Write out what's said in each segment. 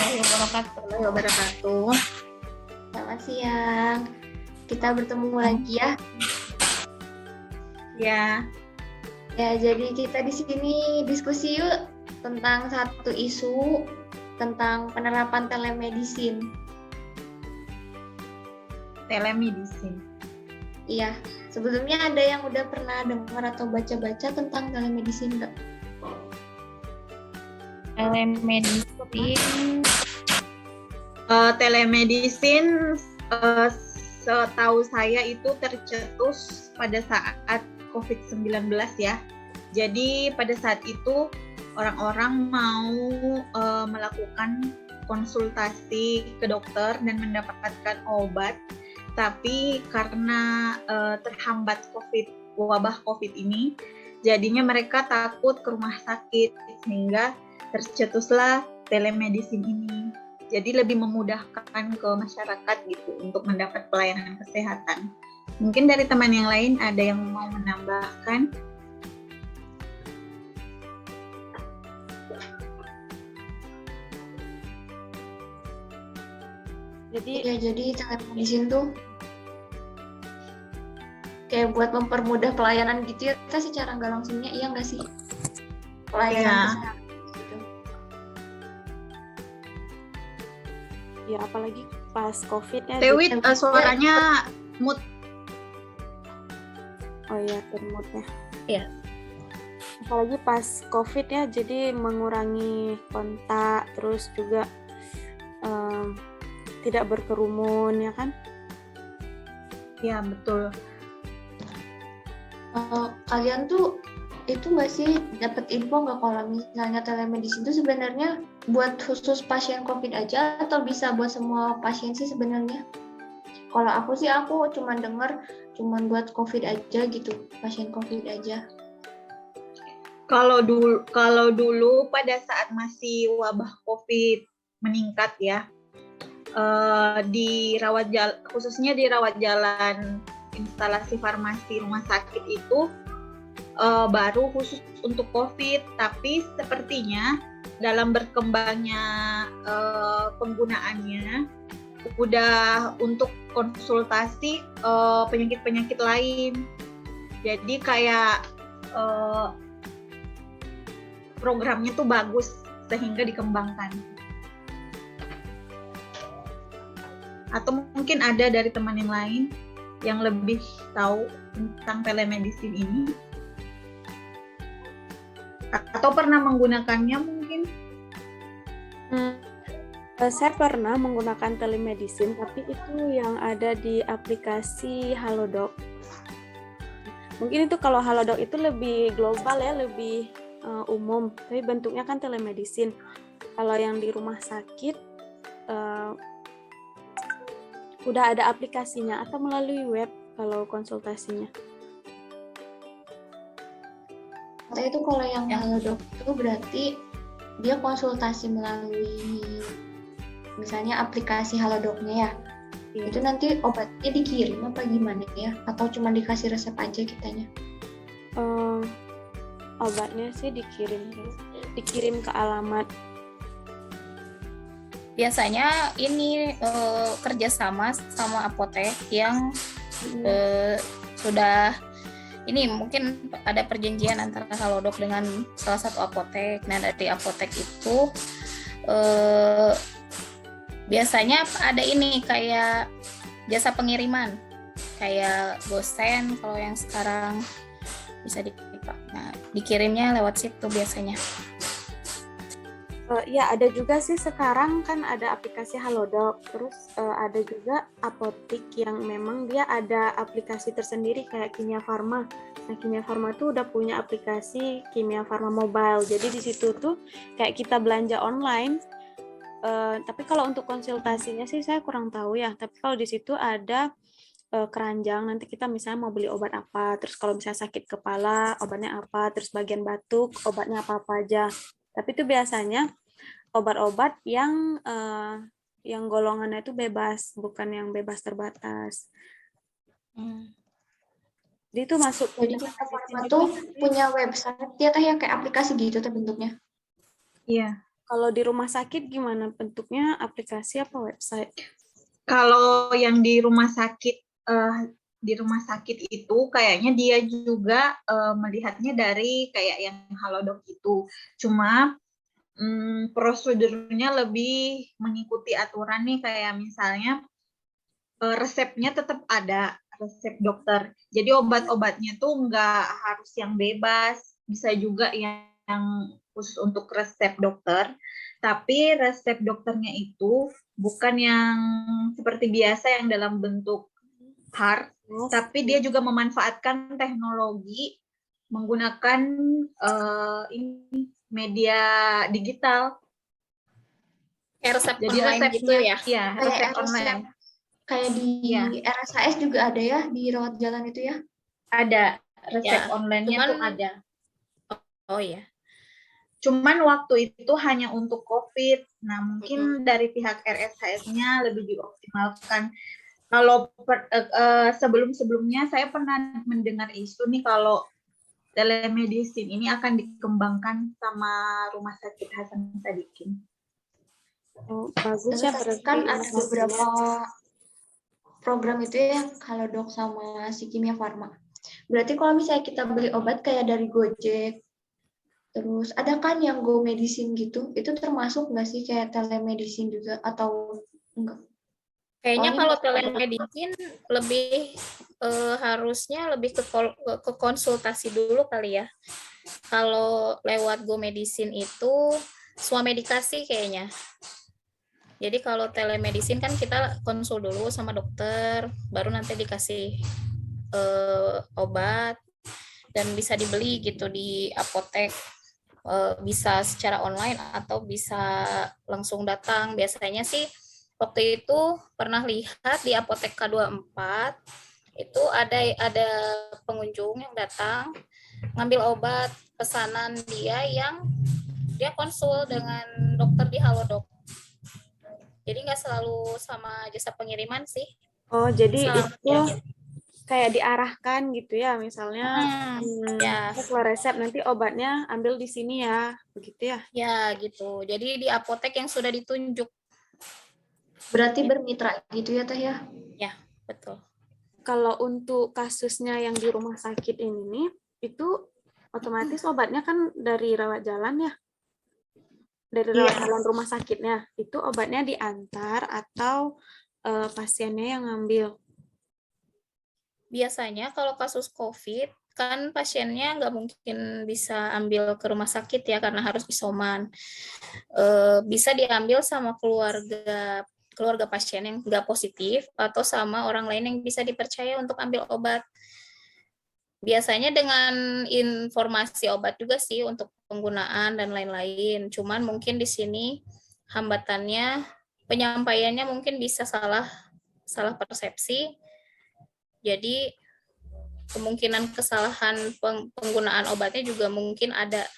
warahmatullahi wabarakatuh. Selamat siang. Kita bertemu lagi ya. Ya. Ya, jadi kita di sini diskusi yuk tentang satu isu tentang penerapan telemedicine. Telemedicine. Iya, sebelumnya ada yang udah pernah dengar atau baca-baca tentang telemedicine nggak? Telemedicine setahu saya itu tercetus pada saat COVID-19 ya. Jadi pada saat itu orang-orang mau melakukan konsultasi ke dokter dan mendapatkan obat, tapi karena terhambat wabah COVID ini, jadinya mereka takut ke rumah sakit sehingga tercetuslah telemedicine ini. Jadi lebih memudahkan ke masyarakat gitu untuk mendapat pelayanan kesehatan. Mungkin dari teman yang lain ada yang mau menambahkan? Jadi telemedicine tuh kayak buat mempermudah pelayanan gitu ya, kita secara nggak langsungnya, iya nggak sih? Pelayanan kesehatan gitu. Ya, apalagi pas COVID ya. Dewi, suaranya mute. Oh iya, termute-nya. Iya. Apalagi pas COVID ya, jadi mengurangi kontak, terus juga tidak berkerumun, ya kan? Ya, betul. Kalian tuh itu nggak sih dapat info nggak kalau misalnya telemedicine itu sebenarnya buat khusus pasien COVID aja atau bisa buat semua pasien sih sebenarnya? Kalau aku sih cuma dengar buat COVID aja gitu, pasien COVID aja. Kalau dulu pada saat masih wabah COVID meningkat ya, khususnya di rawat jalan instalasi farmasi rumah sakit itu baru khusus untuk COVID, tapi sepertinya dalam berkembangnya penggunaannya udah untuk konsultasi penyakit-penyakit lain. Jadi kayak programnya tuh bagus sehingga dikembangkan. Atau mungkin ada dari teman yang lain yang lebih tahu tentang telemedicine ini? Atau pernah menggunakannya mungkin? Saya pernah menggunakan telemedicine, tapi itu yang ada di aplikasi Halodoc. Mungkin itu kalau Halodoc itu lebih global ya, lebih umum, tapi bentuknya kan telemedicine. Kalau yang di rumah sakit udah ada aplikasinya atau melalui web kalau konsultasinya. Itu kalau yang Halodoc itu berarti dia konsultasi melalui misalnya aplikasi Halodocnya ya. Itu nanti obatnya dikirim apa gimana ya? Atau cuma dikasih resep aja kitanya? Obatnya sih dikirim ke alamat. Biasanya ini kerjasama sama apotek yang sudah ini mungkin ada perjanjian antara Halodoc dengan salah satu apotek. Nah, dari apotek itu biasanya ada ini kayak jasa pengiriman, kayak GoSend kalau yang sekarang bisa dipakai. Nah, dikirimnya lewat situ biasanya. Ya, ada juga sih sekarang kan ada aplikasi Halodoc, terus ada juga apotik yang memang dia ada aplikasi tersendiri kayak Kimia Farma. Nah, Kimia Farma tuh udah punya aplikasi Kimia Farma Mobile, jadi di situ tuh kayak kita belanja online. Tapi kalau untuk konsultasinya sih saya kurang tahu ya, tapi kalau di situ ada keranjang, nanti kita misalnya mau beli obat apa, terus kalau misalnya sakit kepala, obatnya apa, terus bagian batuk, obatnya apa-apa aja. Tapi itu biasanya obat-obat yang golongannya itu bebas, bukan yang bebas terbatas. Jadi itu masuk. Jadi kita tuh punya website, dia kayak aplikasi gitu tuh bentuknya. Iya. Kalau di rumah sakit gimana bentuknya, aplikasi apa website? Kalau yang di rumah sakit itu kayaknya dia juga melihatnya dari kayak yang Halodoc itu. Cuma prosedurnya lebih mengikuti aturan nih, kayak misalnya resepnya tetap ada, resep dokter. Jadi obat-obatnya tuh nggak harus yang bebas, bisa juga yang khusus untuk resep dokter. Tapi resep dokternya itu bukan yang seperti biasa yang dalam bentuk hard, tapi dia juga memanfaatkan teknologi menggunakan ini media digital. Resep Jadi online gitu resepnya, ya? resep Kayak online. Kayak di Iya. RSAS juga ada ya, di rawat jalan itu ya? Ada resep Ya, online-nya cuman tuh ada. oh ya. Cuman waktu itu hanya untuk COVID. Nah, mungkin dari pihak RSHS-nya lebih dioptimalkan. Kalau sebelum-sebelumnya saya pernah mendengar isu nih kalau telemedicine ini akan dikembangkan sama Rumah Sakit Hasan Sadikin. Oh, bagus ya, berarti Kan ada informasinya. beberapa program itu ya, yang Halodoc sama si Kimia Farma. Berarti kalau misalnya kita beli obat kayak dari Gojek, terus ada kan yang Go Medicine gitu, itu termasuk nggak sih kayak telemedicine juga atau enggak? Kayaknya Soalnya kalau banyak telemedicine lebih harusnya lebih ke konsultasi dulu kali ya. Kalau lewat Go Medicine itu swamedikasi kayaknya. Jadi kalau telemedicine kan kita konsul dulu sama dokter, baru nanti dikasih obat dan bisa dibeli gitu di apotek. Bisa secara online atau bisa langsung datang. Biasanya sih waktu itu pernah lihat di apotek K24 itu ada pengunjung yang datang ngambil obat pesanan dia yang dia konsul dengan dokter di Halodoc. Jadi nggak selalu sama jasa pengiriman sih. Oh, jadi Salah, itu ya. kayak diarahkan gitu ya, misalnya Ya. kalau resep nanti obatnya ambil di sini ya, begitu ya? Ya gitu. Jadi di apotek yang sudah ditunjuk. berarti bermitra gitu ya Teh ya? Ya, betul. Kalau untuk kasusnya yang di rumah sakit ini nih, itu otomatis obatnya kan dari rawat jalan ya? Dari rawat jalan rumah sakitnya, itu obatnya diantar atau pasiennya yang ngambil? Biasanya kalau kasus COVID, kan pasiennya nggak mungkin bisa ambil ke rumah sakit ya, karena harus isoman. Bisa diambil sama keluarga pasien yang nggak positif, atau sama orang lain yang bisa dipercaya untuk ambil obat. Biasanya dengan informasi obat juga sih untuk penggunaan dan lain-lain. Cuman mungkin di sini hambatannya penyampaiannya mungkin bisa salah persepsi. Jadi kemungkinan kesalahan penggunaan obatnya juga mungkin ada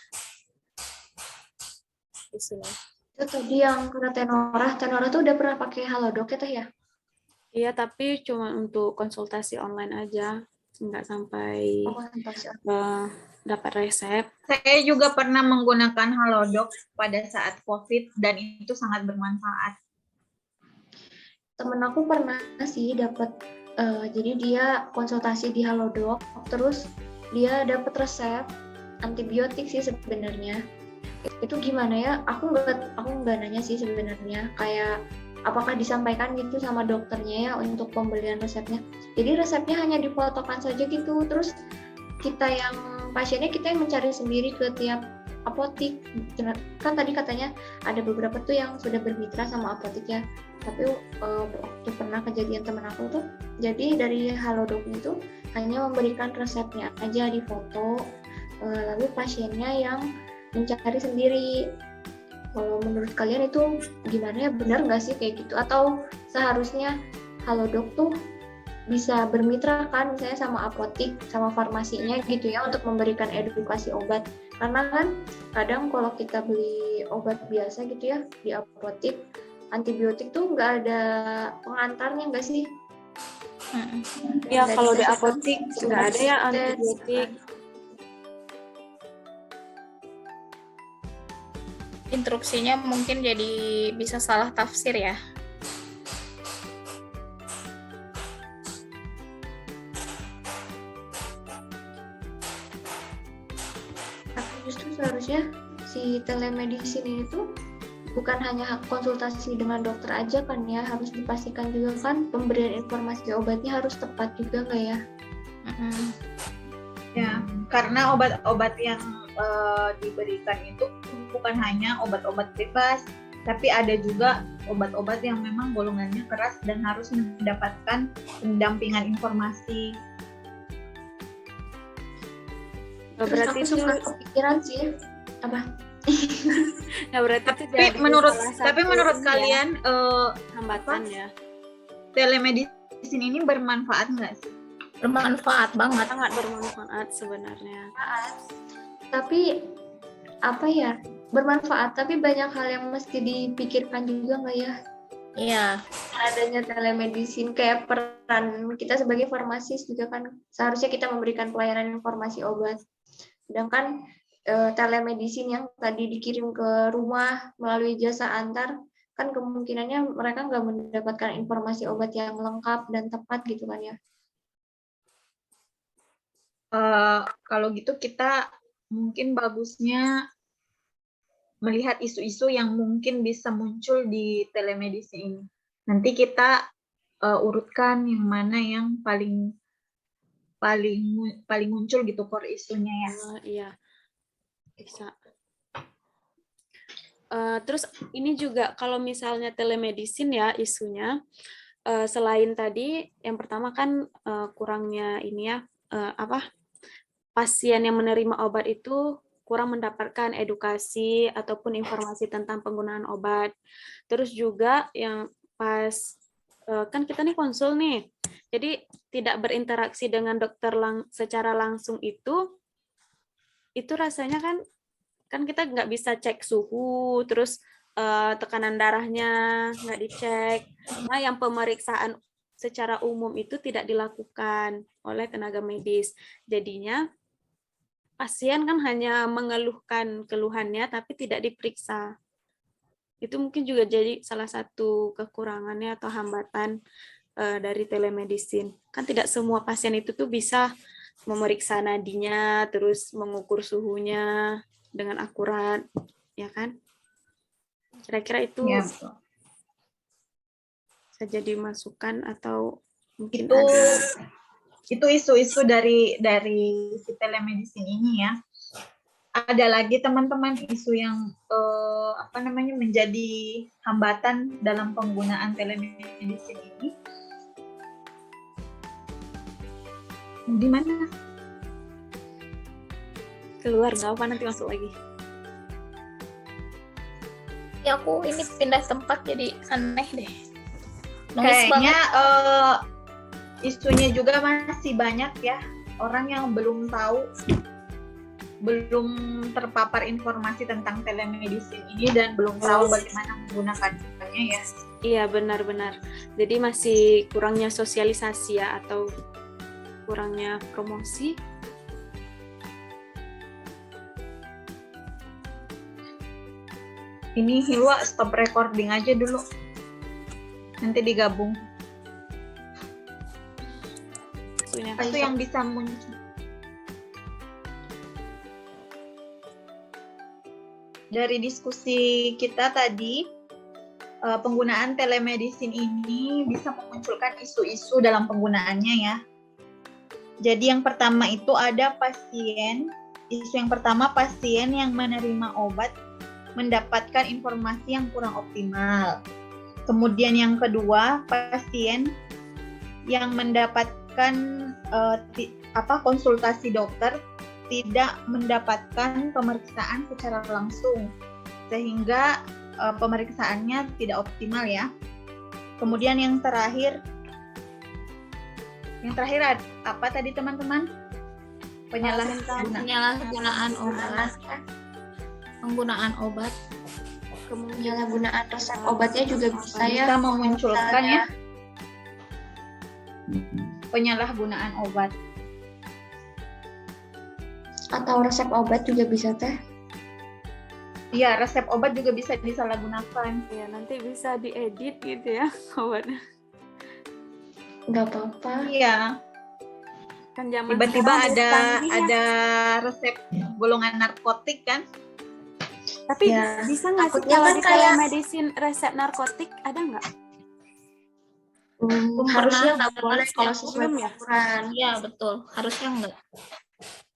di sini. Itu tadi yang kena Tenora tuh udah pernah pakai Halodoc ya Teh ya? Iya, tapi cuma untuk konsultasi online aja, nggak sampai dapat resep. Saya juga pernah menggunakan Halodoc pada saat COVID dan itu sangat bermanfaat. Temen aku pernah sih dapat, jadi dia konsultasi di Halodoc, terus dia dapat resep antibiotik sih sebenarnya. Itu gimana ya? Aku nggak nanya sih sebenarnya, kayak apakah disampaikan gitu sama dokternya ya untuk pembelian resepnya. Jadi resepnya hanya difotokan saja gitu, terus pasiennya kita yang mencari sendiri ke tiap apotik. Kan tadi katanya ada beberapa tuh yang sudah bermitra sama apotik ya, tapi waktu pernah kejadian teman aku tuh, jadi dari Halodoc itu hanya memberikan resepnya aja di foto, lalu pasiennya yang mencari sendiri. Kalau menurut kalian itu gimana ya, benar nggak sih kayak gitu? Atau seharusnya Halodoc tuh bisa bermitra kan misalnya sama apotik, sama farmasinya gitu ya, untuk memberikan edukasi obat. Karena kan kadang kalau kita beli obat biasa gitu ya di apotik, antibiotik tuh nggak ada pengantarnya nggak sih? Ya, kalau di apotik nggak ada ya antibiotik. instruksinya mungkin jadi bisa salah tafsir ya. Tapi justru seharusnya si telemedicine ini tuh bukan hanya hak konsultasi dengan dokter aja kan ya, harus dipastikan juga kan pemberian informasi obatnya harus tepat juga nggak ya? Ya, karena obat-obat yang diberikan itu bukan hanya obat-obat bebas, tapi ada juga obat-obat yang memang golongannya keras dan harus mendapatkan pendampingan informasi. Terus Berarti aku itu, suka kepikiran sih apa? nah berarti itu Tapi jadi menurut salah satu kalian hambatan ya. telemedicine ini bermanfaat nggak sih? Bermanfaat banget. Sangat bermanfaat sebenarnya. Tapi apa ya, bermanfaat, tapi banyak hal yang mesti dipikirkan juga nggak ya? Iya. Adanya telemedicine, kayak peran kita sebagai farmasis juga kan seharusnya kita memberikan pelayanan informasi obat. Sedangkan telemedicine yang tadi dikirim ke rumah melalui jasa antar, kan kemungkinannya mereka nggak mendapatkan informasi obat yang lengkap dan tepat gitu kan ya. Kalau gitu kita mungkin bagusnya melihat isu-isu yang mungkin bisa muncul di telemedicine ini. Nanti kita urutkan yang mana yang paling muncul gitu core isunya ya. Iya, bisa. Terus ini juga kalau misalnya telemedicine ya isunya, selain tadi yang pertama kan kurangnya ini ya, pasien yang menerima obat itu kurang mendapatkan edukasi ataupun informasi tentang penggunaan obat. Terus juga yang pas kan kita nih konsul nih, jadi tidak berinteraksi dengan dokter secara langsung itu rasanya kan kita nggak bisa cek suhu, terus tekanan darahnya nggak dicek. Nah, yang pemeriksaan secara umum itu tidak dilakukan oleh tenaga medis. Jadinya pasien kan hanya mengeluhkan keluhannya tapi tidak diperiksa. Itu mungkin juga jadi salah satu kekurangannya atau hambatan dari telemedicine. Kan tidak semua pasien itu tuh bisa memeriksa nadinya, terus mengukur suhunya dengan akurat, ya kan? Kira-kira itu Ya, bisa jadi masukan atau mungkin itu ada. Itu isu-isu dari si telemedicine ini ya. Ada lagi teman-teman isu yang menjadi hambatan dalam penggunaan telemedicine ini. Di mana? Keluar nggak apa nanti masuk lagi. Ya aku ini pindah tempat jadi aneh deh. Kayaknya isunya juga masih banyak ya orang yang belum tahu, belum terpapar informasi tentang telemedicine ini dan belum tahu bagaimana menggunakannya ya. Iya benar-benar. Jadi masih kurangnya sosialisasi ya atau kurangnya promosi. Ini Hilwa stop recording aja dulu. Nanti digabung. Itu yang bisa muncul. Dari diskusi kita tadi, penggunaan telemedicine ini bisa memunculkan isu-isu dalam penggunaannya ya. Jadi yang pertama itu ada isu yang pertama pasien yang menerima obat mendapatkan informasi yang kurang optimal. Kemudian yang kedua, pasien yang mendapatkan konsultasi dokter tidak mendapatkan pemeriksaan secara langsung sehingga pemeriksaannya tidak optimal ya. Kemudian yang terakhir apa tadi teman-teman? Penyalahgunaan obat. Penggunaan obat. Penyalahgunaan resep obatnya juga bisa ya. Bisa memunculkan ya. Penyalahgunaan obat. Atau resep obat juga bisa teh. Iya, resep obat juga bisa disalahgunakan. Ya, nanti bisa diedit gitu ya obatnya. Nggak apa-apa. Iya, Kan zaman tiba-tiba sekarang udah canggih ya. ada resep golongan narkotik kan? Tapi Ya, bisa nggak sih takutnya kalau kan di kayak telemedicine resep narkotik ada nggak? harusnya Pernah nggak boleh ada. kalau sesuai Belum ya? peraturan. Iya, betul. Harusnya enggak.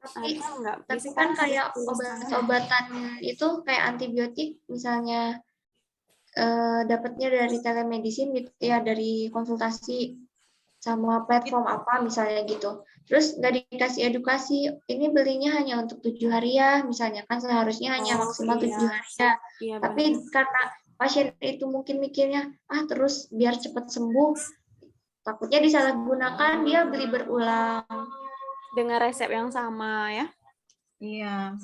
Tapi Ada nggak? tapi Bisa kan harus kayak tulisan. obat-obatan itu kayak antibiotik misalnya dapatnya dari telemedicine gitu ya, dari konsultasi sama platform apa misalnya gitu. Terus nggak dikasih edukasi, ini belinya hanya untuk 7 hari ya, misalnya kan seharusnya hanya Oh, maksimal 7 iya. hari ya. Iya Tapi benar. karena pasien itu mungkin mikirnya, terus biar cepat sembuh, takutnya disalahgunakan, dia beli berulang. Dengan resep yang sama ya. Iya.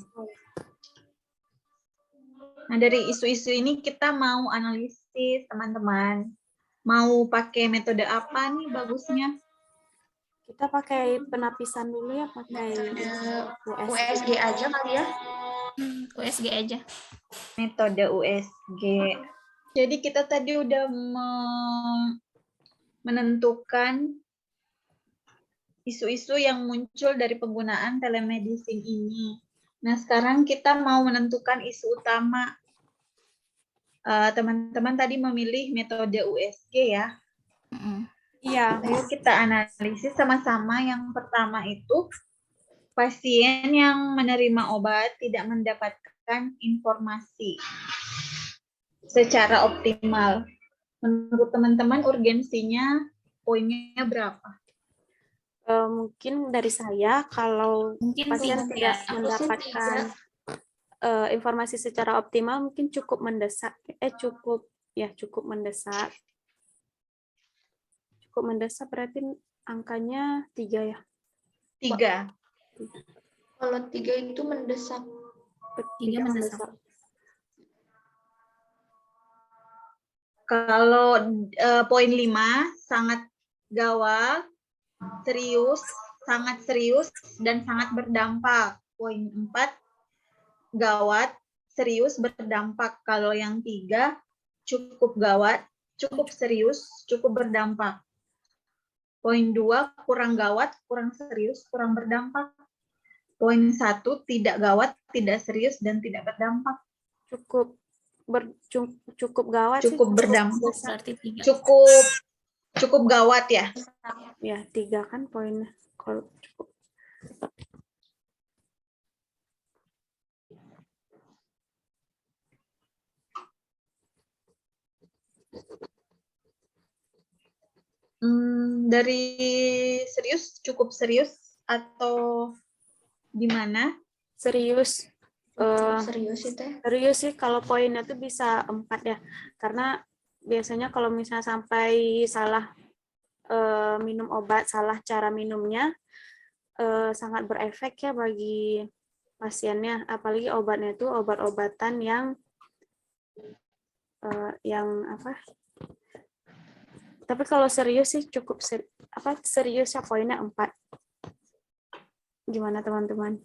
Nah, dari isu-isu ini kita mau analisis, teman-teman. Mau pakai metode apa nih bagusnya? Kita pakai penapisan dulu ya, pakai Metode USG. USG aja kali ya. USG aja. Metode USG. Jadi kita tadi udah menentukan isu-isu yang muncul dari penggunaan telemedicine ini. Nah, sekarang kita mau menentukan isu utama. Teman-teman tadi memilih metode USG ya. Iya. Ayo kita analisis sama-sama. Yang pertama itu, pasien yang menerima obat tidak mendapatkan informasi secara optimal. Menurut teman-teman urgensinya poinnya berapa? Mungkin dari saya, kalau Mungkin pasien tiga. tidak Aku sih mendapatkan informasi secara optimal, mungkin cukup mendesak. Cukup mendesak. Cukup mendesak berarti angkanya 3 ya. 3. Kalau 3 itu mendesak. 3 mendesak. Kalau poin 5 sangat gawat, serius, sangat serius, dan sangat berdampak. Poin 4 gawat, serius, berdampak. Kalau yang 3 cukup gawat, cukup serius, cukup berdampak. Poin 2 kurang gawat, kurang serius, kurang berdampak. Poin 1 tidak gawat, tidak serius, dan tidak berdampak. Cukup gawat sih. Cukup berdampak. Berarti 3. Cukup gawat ya. Ya, 3 kan poinnya. Kalau cukup. Dari serius, cukup serius atau gimana? Serius. Serius itu ya. Serius sih, kalau poinnya tuh bisa 4 ya. Karena biasanya kalau misalnya sampai salah minum obat, salah cara minumnya, sangat berefek ya bagi pasiennya. Apalagi obatnya itu obat-obatan yang apa? Tapi kalau serius sih cukup serius ya, poinnya 4. Gimana teman-teman?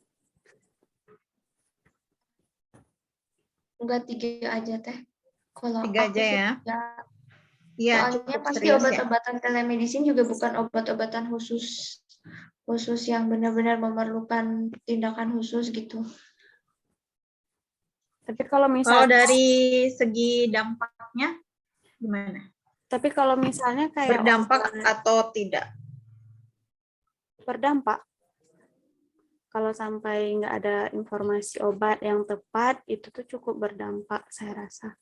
Enggak 3 aja teh. Kalau 3 aja sih ya. Iya, Soalnya soalnya pasti serius ya. obat-obatan telemedicine juga bukan obat-obatan khusus yang benar-benar memerlukan tindakan khusus gitu. Tapi kalau dari segi dampaknya gimana? Tapi kalau misalnya kayak berdampak atau tidak? Berdampak. Kalau sampai nggak ada informasi obat yang tepat, itu tuh cukup berdampak, saya rasa.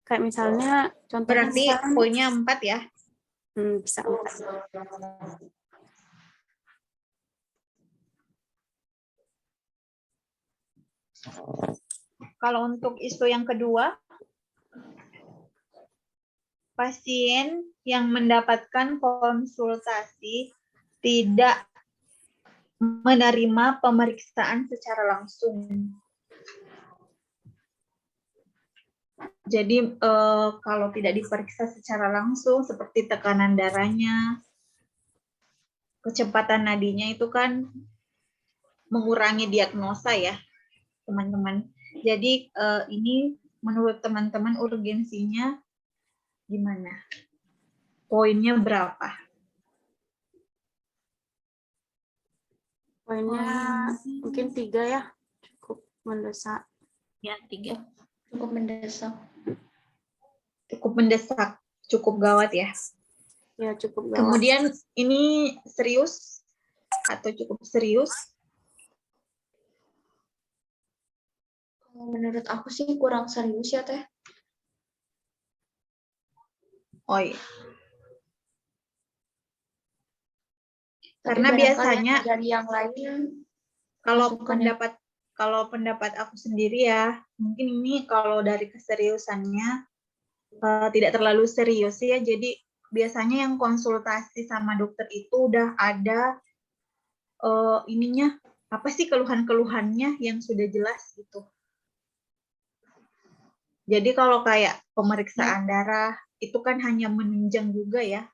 Kayak misalnya, contohnya Berarti poinnya 4 ya? Bisa 4. Kalau untuk isu yang kedua, pasien yang mendapatkan konsultasi tidak menerima pemeriksaan secara langsung. Jadi kalau tidak diperiksa secara langsung seperti tekanan darahnya, kecepatan nadinya itu kan mengurangi diagnosa ya. teman-teman. Jadi ini menurut teman-teman urgensinya gimana? Poinnya berapa? Poinnya mungkin 3 ya, cukup mendesak. Ya, 3. Cukup mendesak. Cukup mendesak, cukup gawat ya. Ya, cukup gawat. Kemudian ini serius atau cukup serius? Kalau menurut aku sih kurang serius ya Teh. Oh iya. Tapi Karena barangkali biasanya dari yang lainnya kalau masukannya. pendapat aku sendiri ya, mungkin ini kalau dari keseriusannya tidak terlalu serius ya. Jadi biasanya yang konsultasi sama dokter itu udah ada ininya apa sih keluhan-keluhannya yang sudah jelas gitu. Jadi kalau kayak pemeriksaan darah itu kan hanya menunjang juga ya.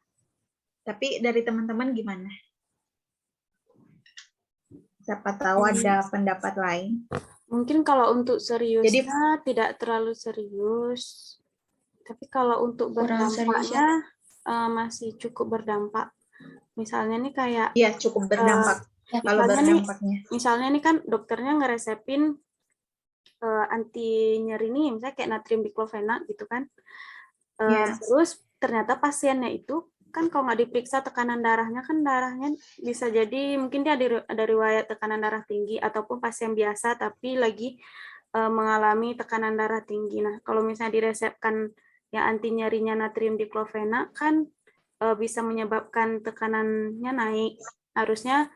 Tapi dari teman-teman gimana? Siapa tahu ada pendapat lain. Mungkin kalau untuk Jadi seriusnya tidak terlalu serius, tapi kalau untuk Kurang serius ya. berdampaknya masih cukup berdampak. Misalnya nih kayak ya cukup berdampak kalau berdampaknya. misalnya nih kan dokternya ngeresepin anti nyeri nih, misalnya kayak natrium diklofenak gitu kan. Terus ternyata pasiennya itu kan kalau nggak diperiksa tekanan darahnya, kan darahnya bisa jadi mungkin dia ada riwayat tekanan darah tinggi ataupun pasien biasa tapi lagi mengalami tekanan darah tinggi. Nah, kalau misalnya diresepkan yang anti nyerinya natrium diklofenak kan bisa menyebabkan tekanannya naik. Harusnya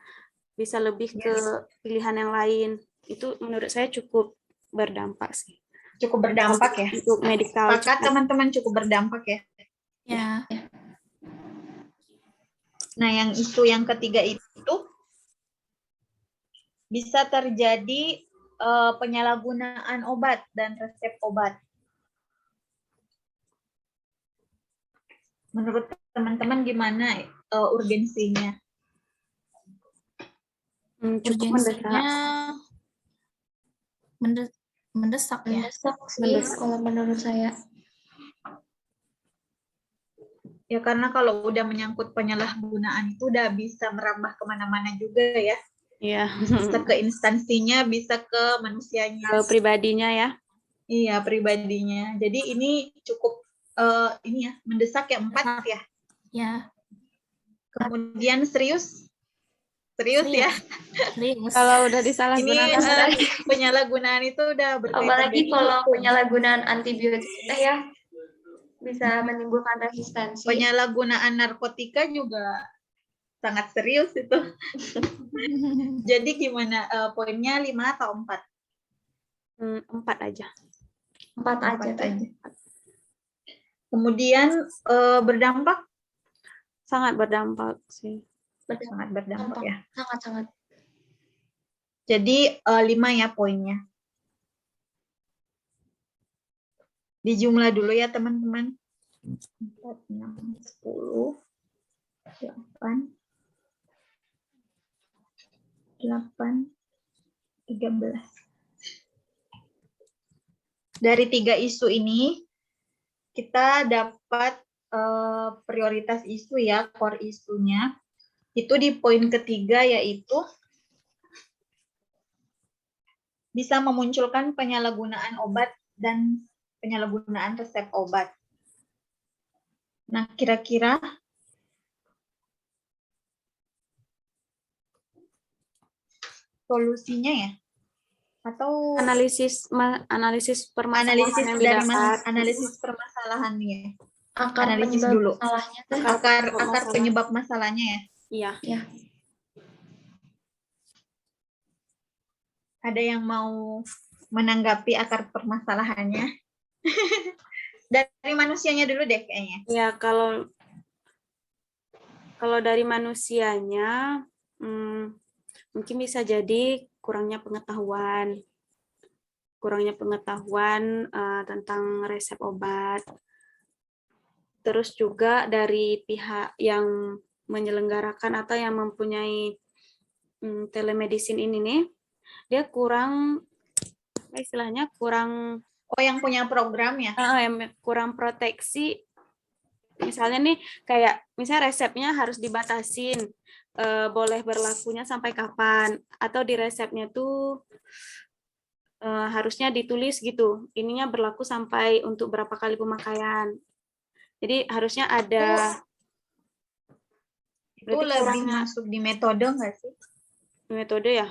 bisa lebih ke pilihan yang lain. Itu menurut saya cukup berdampak sih. Cukup berdampak ya. Untuk medikal. Sepakat teman-teman, cukup berdampak ya. Ya. Nah, yang ketiga itu bisa terjadi penyalahgunaan obat dan resep obat. Menurut teman-teman gimana urgensinya? Cukup Urgensinya mendesak ya. Mendesak sih kalau menurut saya. Ya karena kalau udah menyangkut penyalahgunaan itu udah bisa merambah kemana-mana juga ya. Iya. Bisa ke instansinya, bisa ke manusianya. Ke pribadinya ya. Iya, pribadinya. Jadi ini cukup ini ya, mendesak ya 4 ya. Ya. Kemudian serius. Serius ya. Serius. Kalau udah Ini disalahgunakan penyalahgunaan itu udah berkaitan Apalagi dengan kalau hukum. penyalahgunaan antibiotik ya bisa menimbulkan resistensi. Penyalahgunaan narkotika juga sangat serius itu. Jadi gimana poinnya 5 atau 4? 4 aja. 4 aja. Kemudian berdampak? Sangat berdampak sih. Sangat berdampak ya. Sangat-sangat. Jadi 5 ya poinnya. Dijumlah dulu ya teman-teman. 4, 6, 10, 8, 13. Dari 3 isu ini, kita dapat prioritas isu ya, core isunya. Itu di poin ketiga yaitu bisa memunculkan penyalahgunaan obat dan penyalahgunaan resep obat. Nah, kira-kira solusinya ya? Atau Analisis permasalahan yang dari didapat. analisis permasalahannya. Akar Analisis penyebab dulu. masalahnya tuh. Akar penyebab masalahnya ya. Iya. Ya. Ada yang mau menanggapi akar permasalahannya? Dari manusianya dulu deh kayaknya. Ya, kalau dari manusianya mungkin bisa jadi kurangnya pengetahuan tentang resep obat. Terus juga dari pihak yang menyelenggarakan atau yang mempunyai telemedicine ini nih, dia kurang istilahnya kurang Oh, yang punya program ya? kurang proteksi. Misalnya nih kayak misalnya resepnya harus dibatasin, boleh berlakunya sampai kapan, atau di resepnya tuh harusnya ditulis gitu, ininya berlaku sampai untuk berapa kali pemakaian. Jadi harusnya ada. Itu Berarti lebih kurangnya masuk di metode nggak sih? metode ya.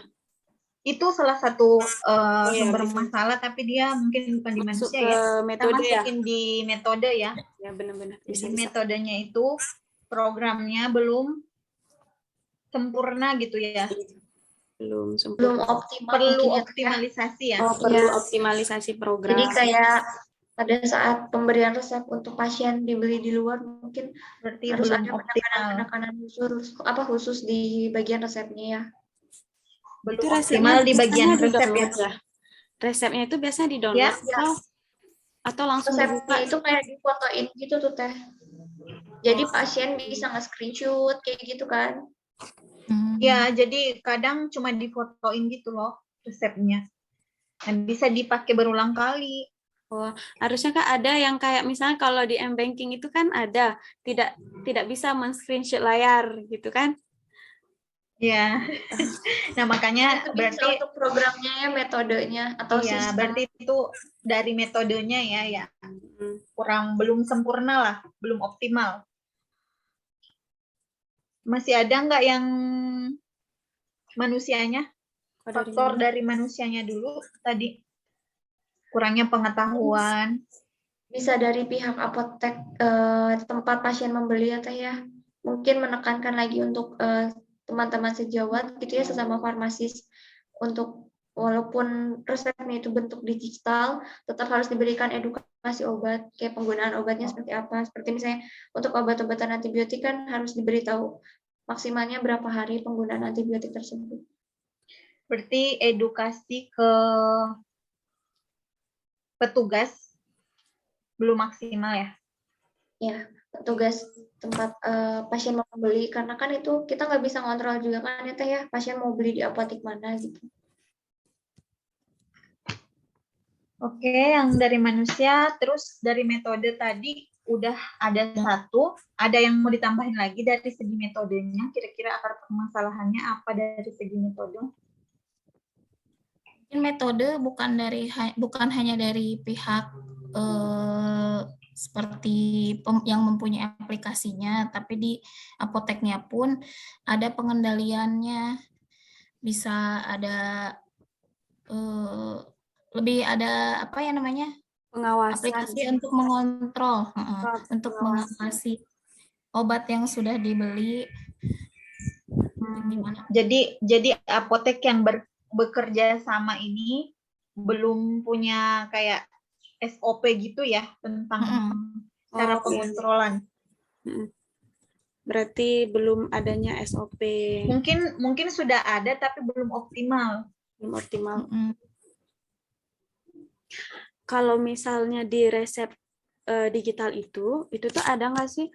Itu salah satu iya, sumber bisa. masalah, tapi dia mungkin bukan di Masuk manusia ke ya. Kita metode ya. masukin di metode ya. Ya benar-benar Jadi bisa. metodenya itu programnya belum sempurna gitu ya. Belum belum sempurna. optimal Perlu mungkin ya, Teh, ya. optimalisasi ya. Perlu Iya. optimalisasi program. Jadi kayak pada saat pemberian resep untuk pasien dibeli di luar mungkin Berarti harus belum ada optimal. penekanan khusus di bagian resepnya ya. Belum Itu resepnya optimal di bagian biasanya resep ya. di-download ya. Resepnya itu biasanya di-download Ya. atau langsung Resepnya dibuka. itu kayak difotoin gitu tuh Teh. Jadi pasien bisa nge-screenshot kayak gitu kan. Ya, jadi kadang cuma difotoin gitu loh resepnya. Dan bisa dipakai berulang kali. Oh, harusnya kan ada yang kayak misalnya kalau di M-Banking itu kan ada tidak bisa men-screenshot layar gitu kan. Ya. Nah, makanya Itu bisa berarti untuk programnya ya, metodenya atau iya, sistem. berarti itu dari metodenya ya Hmm. belum sempurna lah, belum optimal. Masih ada nggak yang manusianya? Faktor dari manusianya dulu tadi. Kurangnya pengetahuan. Bisa dari pihak apotek tempat pasien membeli ya Teh ya. Mungkin menekankan lagi untuk teman-teman sejawat gitu ya, sesama farmasis, untuk walaupun resepnya itu bentuk digital, tetap harus diberikan edukasi obat, kayak penggunaan obatnya seperti apa. Seperti misalnya untuk obat-obatan antibiotik kan harus diberitahu maksimalnya berapa hari penggunaan antibiotik tersebut. Berarti edukasi ke petugas belum maksimal ya? Ya, petugas tempat pasien mau beli, karena kan itu kita nggak bisa ngontrol juga kan ya Teh ya, pasien mau beli di apotek mana gitu. Oke, yang dari manusia, terus dari metode tadi udah ada satu, ada yang mau ditambahin lagi dari segi metodenya, kira-kira akar permasalahannya apa dari segi metode? Mungkin metode bukan hanya dari pihak seperti yang mempunyai aplikasinya, tapi di apoteknya pun ada pengendaliannya, bisa ada lebih ada apa ya namanya, Pengawasan. aplikasi untuk mengontrol, untuk mengawasi obat yang sudah dibeli. Jadi apotek yang bekerja sama ini belum punya kayak SOP gitu ya tentang cara pengontrolan. Berarti belum adanya SOP. Mungkin sudah ada tapi belum optimal. Belum optimal. Kalau misalnya di resep digital itu tuh ada nggak sih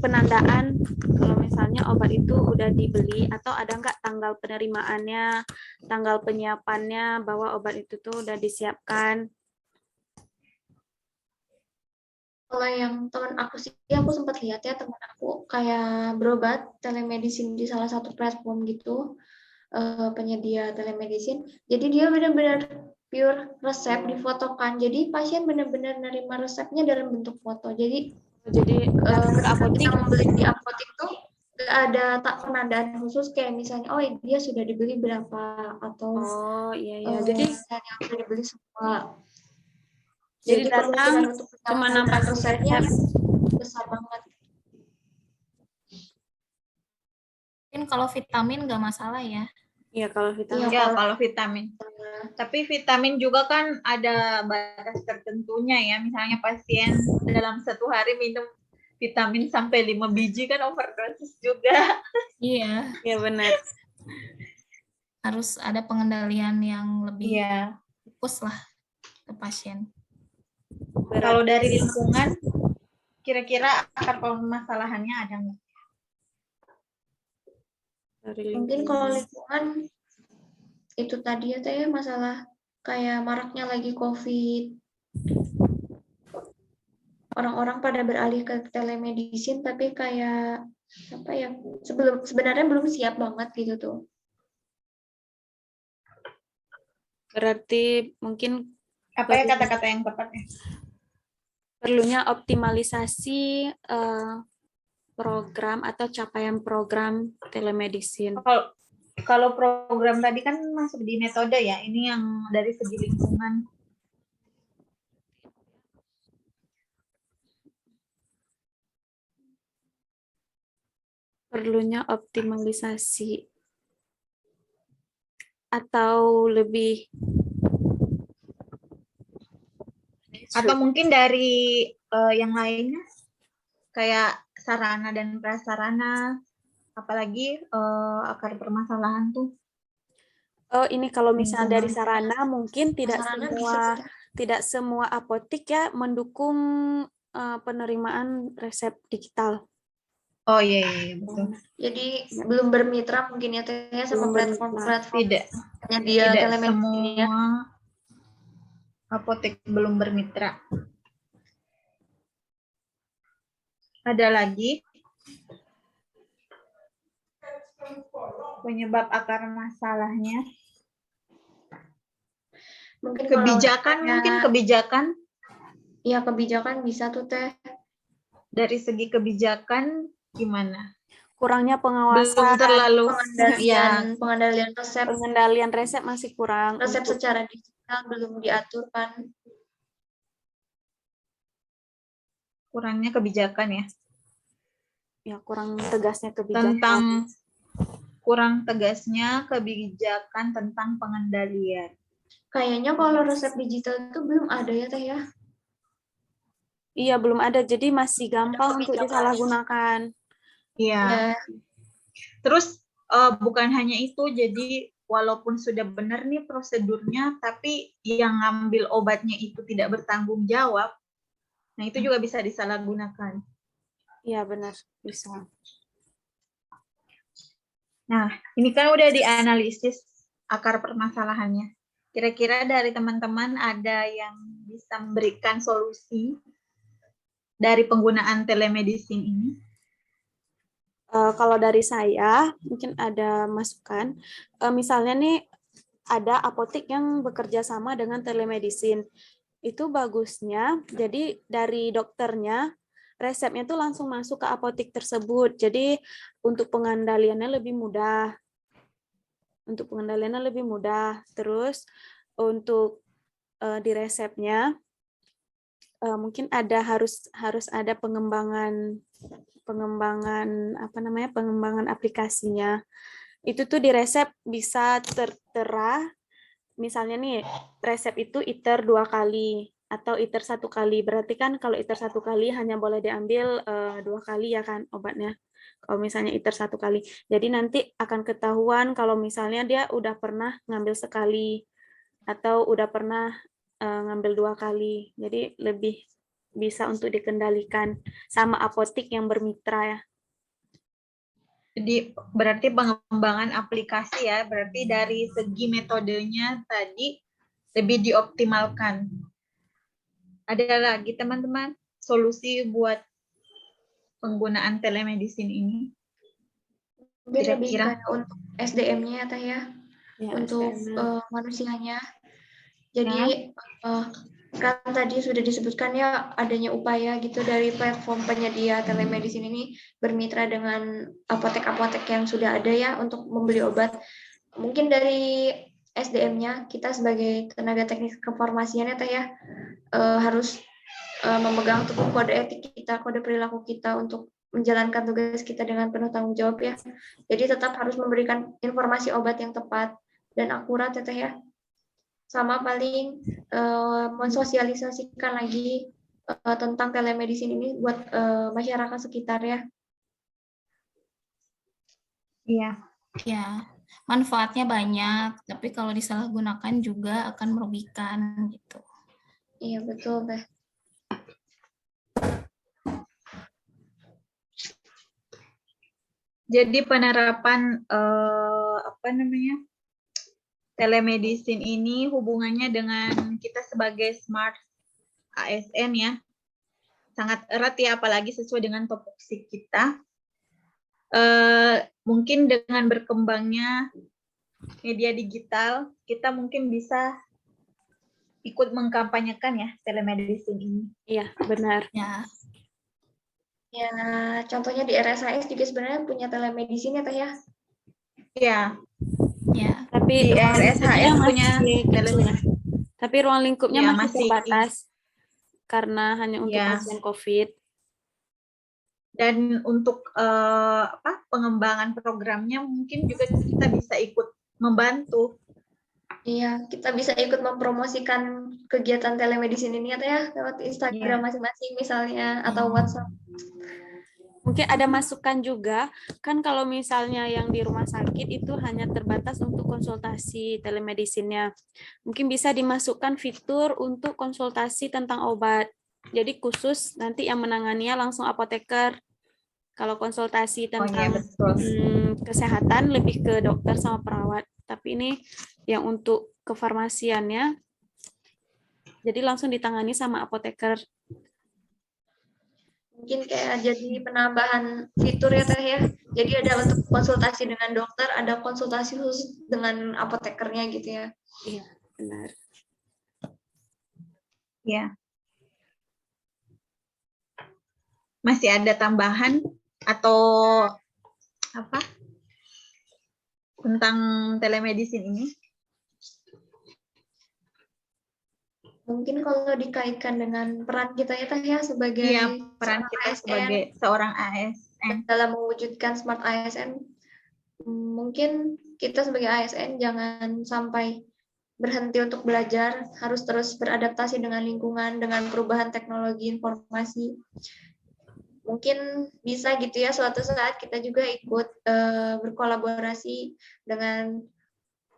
penandaan kalau misalnya obat itu udah dibeli, atau ada nggak tanggal penerimaannya, tanggal penyiapannya, bahwa obat itu tuh udah disiapkan? Kalau yang teman aku sih, aku sempat lihat ya teman aku kayak berobat telemedicine di salah satu platform gitu, penyedia telemedicine. Jadi dia benar-benar pure resep difotokan. Jadi pasien benar-benar nerima resepnya dalam bentuk foto. Jadi kita membeli di apotek tuh nggak ada penandaan khusus kayak misalnya dia sudah dibeli berapa, atau jadi misalnya sudah dibeli semua. Jadi datang untuk cuma nampak resepnya besar banget. Mungkin kalau vitamin nggak masalah ya. Iya, kalau vitamin. Ya, kalau vitamin. Tapi vitamin juga kan ada batas tertentunya ya. Misalnya pasien dalam 1 hari minum vitamin sampai 5 biji kan overdosis juga. Iya. Iya, benar. Harus ada pengendalian yang lebih fokus lah ke pasien. Kalau dari lingkungan, kira-kira akar permasalahannya ada nggak? Mungkin kalau lingkungan itu tadi ya Teh, masalah kayak maraknya lagi COVID, orang-orang pada beralih ke telemedicine, tapi kayak apa ya, sebenarnya belum siap banget gitu tuh. Berarti mungkin Apa ya kata-kata yang tepatnya? perlunya optimalisasi program atau capaian program telemedicine. Kalau program tadi kan masuk di metode ya, ini yang dari segi lingkungan. Perlunya optimalisasi atau lebih Atau mungkin dari yang lainnya, kayak sarana dan prasarana, apalagi akar permasalahan tuh. Oh, ini kalau misalnya dari Lingkungan. sarana mungkin Sarana bisa tidak semua apotik ya mendukung penerimaan resep digital. Oh iya betul. Jadi belum bermitra mungkin ya Teh ya sama Belum bermitra. platform-platform Tidak penyedia telemedicine ya. semua apotek belum bermitra. Ada lagi penyebab akar masalahnya. Mungkin Kebijakan. Ya kebijakan bisa tuh Teh. Dari segi kebijakan gimana? Kurangnya Belum pengawasan, terlalu Pengendalian resep. pengendalian resep masih kurang. Resep untuk- secara digital belum diatur kan. kurangnya kebijakan ya. Ya, kurang tegasnya kebijakan. Kurang tegasnya kebijakan tentang pengendalian. Kayaknya kalau resep digital itu belum ada ya Teh ya. Iya, belum ada. Jadi masih gampang untuk kebijakan. disalahgunakan. Iya. Ya, Terus bukan hanya itu, jadi walaupun sudah benar nih prosedurnya, tapi yang ngambil obatnya itu tidak bertanggung jawab, nah itu juga bisa disalahgunakan. Iya, benar. Bisa. Nah, ini kan udah dianalisis akar permasalahannya. Kira-kira dari teman-teman ada yang bisa memberikan solusi dari penggunaan telemedicine ini? Kalau dari saya, mungkin ada masukan. Misalnya nih, ada apotek yang bekerja sama dengan telemedicine. Itu bagusnya, jadi dari dokternya, resepnya tuh langsung masuk ke apotek tersebut. Jadi untuk pengendaliannya lebih mudah. Terus untuk di resepnya, mungkin harus ada pengembangan aplikasinya. Itu tuh di resep bisa tertera, misalnya nih resep itu ITER 2 kali atau ITER 1 kali. Berarti kan kalau ITER 1 kali hanya boleh diambil 2 kali ya kan obatnya. Kalau misalnya ITER 1 kali. Jadi nanti akan ketahuan kalau misalnya dia udah pernah ngambil sekali atau udah pernah ngambil 2 kali. Jadi lebih bisa untuk dikendalikan sama apotik yang bermitra ya. Jadi berarti pengembangan aplikasi ya, berarti dari segi metodenya tadi lebih dioptimalkan. Ada lagi teman-teman solusi buat penggunaan telemedicine ini? mungkin lebih Kira-kira? kayak untuk SDM-nya ya Teh ya. Untuk manusianya. Jadi kan tadi sudah disebutkan ya adanya upaya gitu dari platform penyedia telemedicine ini bermitra dengan apotek-apotek yang sudah ada ya untuk membeli obat. Mungkin dari SDM-nya kita sebagai tenaga teknik kefarmasiannya Teh ya harus memegang teguh kode etik kita, kode perilaku kita untuk menjalankan tugas kita dengan penuh tanggung jawab ya. Jadi tetap harus memberikan informasi obat yang tepat dan akurat ya Teh ya. Sama paling mensosialisasikan lagi tentang telemedicine ini buat masyarakat sekitar ya. Iya. Ya, manfaatnya banyak, tapi kalau disalahgunakan juga akan merugikan gitu. Iya betul Teh. Jadi penerapan telemedicine ini hubungannya dengan kita sebagai smart ASN ya. Sangat erat ya, apalagi sesuai dengan topoksi kita. Mungkin dengan berkembangnya media digital, kita mungkin bisa ikut mengkampanyekan ya telemedicine ini. Iya, benar. Ya, Ya, contohnya di RSIS juga sebenarnya punya telemedicine ya Teh ya. Iya, ya. Tapi di ruang lingkupnya RSHS punya masih kecil ya. telemedicine. Tapi ruang lingkupnya Ya, masih masih. terbatas karena hanya untuk Ya. pasien COVID. Dan untuk pengembangan programnya mungkin juga kita bisa ikut membantu. Iya, kita bisa ikut mempromosikan kegiatan telemedicine ini ya Teh ya, lewat Instagram Iya. masing-masing misalnya atau WhatsApp. Mungkin ada masukan juga, kan kalau misalnya yang di rumah sakit itu hanya terbatas untuk konsultasi telemedicine-nya. Mungkin bisa dimasukkan fitur untuk konsultasi tentang obat. Jadi khusus nanti yang menanganinya langsung apoteker. Kalau konsultasi Oh iya, tentang betul. kesehatan lebih ke dokter sama perawat. Tapi ini yang untuk kefarmasiannya, jadi langsung ditangani sama apoteker. Mungkin kayak jadi penambahan fitur ya Teh ya. Jadi ada untuk konsultasi dengan dokter, ada konsultasi khusus dengan apotekernya gitu ya. Iya, benar. Ya. Masih ada tambahan atau apa tentang telemedicine ini? Mungkin kalau dikaitkan dengan peran kita ya Teh ya sebagai Iya, peran seorang kita ASN sebagai seorang ASN. dalam mewujudkan smart ASN, mungkin kita sebagai ASN jangan sampai berhenti untuk belajar, harus terus beradaptasi dengan lingkungan, dengan perubahan teknologi informasi. Mungkin bisa gitu ya suatu saat kita juga ikut berkolaborasi dengan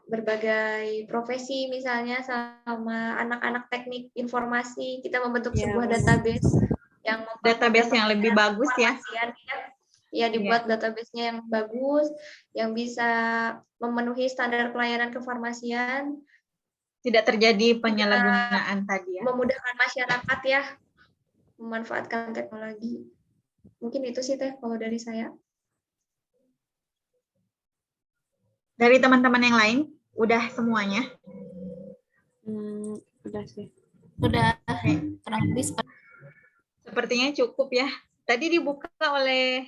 berbagai profesi, misalnya sama anak-anak teknik informasi, kita membentuk Ya, sebuah benar. database yang Database yang lebih bagus ya. Ya, dibuat database-nya yang bagus, yang bisa memenuhi standar pelayanan kefarmasian, Tidak terjadi penyalahgunaan tadi ya. memudahkan masyarakat ya, memanfaatkan teknologi. Mungkin itu sih Teh kalau dari saya. Dari teman-teman yang lain, udah semuanya? Udah sih. Udah kurang lebih Sepertinya cukup ya. Tadi dibuka oleh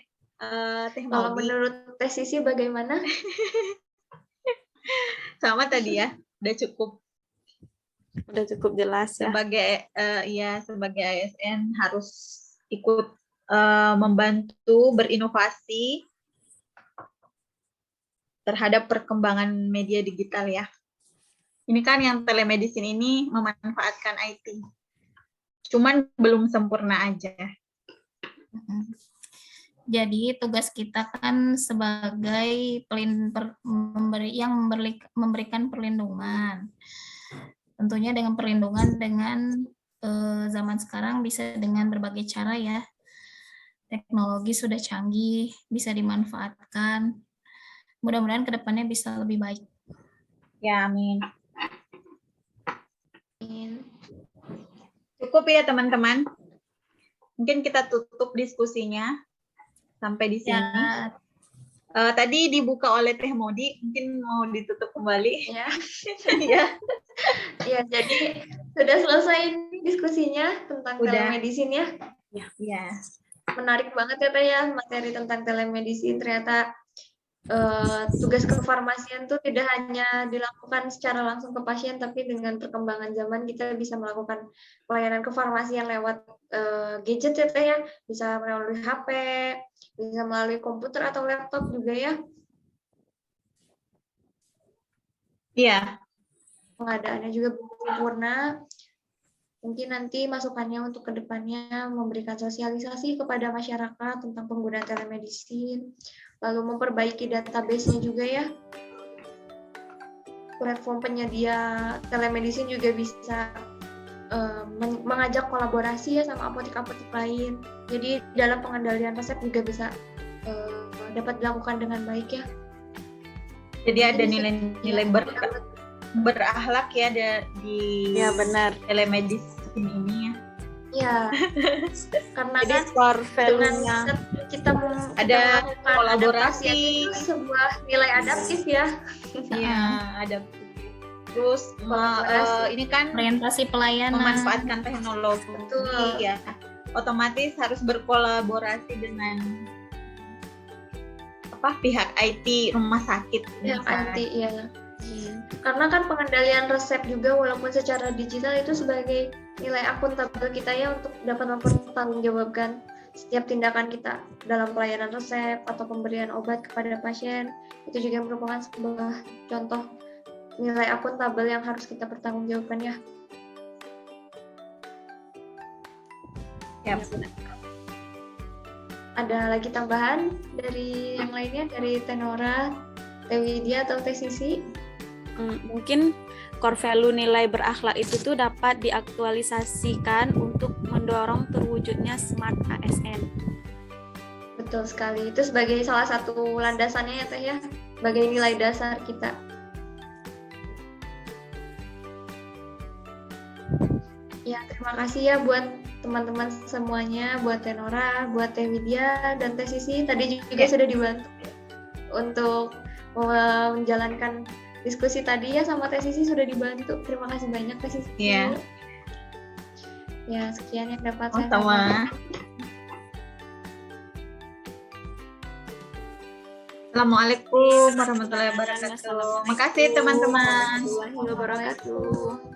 Teh Kalau Maudi. menurut Teh Sisi bagaimana? Sama tadi ya, udah cukup. Udah cukup jelas ya. Sebagai ASN harus ikut membantu berinovasi terhadap perkembangan media digital ya. Ini kan yang telemedicine ini memanfaatkan IT. Cuman belum sempurna aja. Jadi tugas kita kan sebagai memberikan perlindungan. Tentunya dengan perlindungan dengan zaman sekarang bisa dengan berbagai cara ya. Teknologi sudah canggih, bisa dimanfaatkan. Mudah-mudahan kedepannya bisa lebih baik. Ya, amin. Cukup ya teman-teman. Mungkin kita tutup diskusinya sampai di sini. Ya, Tadi dibuka oleh Teh Maudi, mungkin mau ditutup kembali. Ya. Ya. Ya, jadi sudah selesai diskusinya tentang Udah. telemedicine ya. Ya. Menarik banget ya Teh ya materi tentang telemedicine. Ternyata tugas kefarmasian itu tidak hanya dilakukan secara langsung ke pasien, tapi dengan perkembangan zaman kita bisa melakukan pelayanan kefarmasian lewat gadget ya Teh ya, bisa melalui HP, bisa melalui komputer atau laptop juga ya. Iya. Pengadaannya juga belum sempurna. Mungkin nanti masukannya untuk kedepannya memberikan sosialisasi kepada masyarakat tentang penggunaan telemedicine, lalu memperbaiki database-nya juga ya. Platform penyedia telemedicine juga bisa mengajak kolaborasi ya sama apotek-apotek lain. Jadi dalam pengendalian resep juga bisa dapat dilakukan dengan baik ya. Jadi ada nilai-nilai berakhlak ya di Ya benar. telemedicine ini ya. Ya, karena Jadi kan core dengan value-nya kita Ada melakukan kolaborasi. adaptasi itu sebuah nilai adaptif ya. Iya, ada. Terus Kolaborasi. ini kan Orientasi pelayanan. memanfaatkan teknologi Betul. ya. Otomatis harus berkolaborasi dengan pihak IT rumah sakit. Yang misalnya. anti ya. Karena kan pengendalian resep juga walaupun secara digital itu sebagai nilai akuntabel kita ya untuk dapat mempertanggungjawabkan setiap tindakan kita dalam pelayanan resep atau pemberian obat kepada pasien. Itu juga merupakan sebuah contoh nilai akuntabel yang harus kita pertanggungjawabkan ya. Ya. Ada lagi tambahan dari yang lainnya, dari Tenora, Teh Widya atau Teh Sisi? Mungkin core value nilai berakhlak itu tuh dapat diaktualisasikan untuk mendorong terwujudnya smart ASN. Betul sekali, itu sebagai salah satu landasannya ya Teh ya, sebagai nilai dasar kita. Ya, terima kasih ya buat teman-teman semuanya, buat Tenora, buat Teh Widya, dan Teh Sisi. Tadi juga sudah dibantu untuk menjalankan diskusi tadi ya sama Teh Sisi, sudah dibantu. Terima kasih banyak Teh Sisi. Iya. Ya, sekian yang dapat saya Sama. sampaikan. Assalamualaikum warahmatullahi wabarakatuh. Makasih teman-teman. Warahmatullahi wabarakatuh.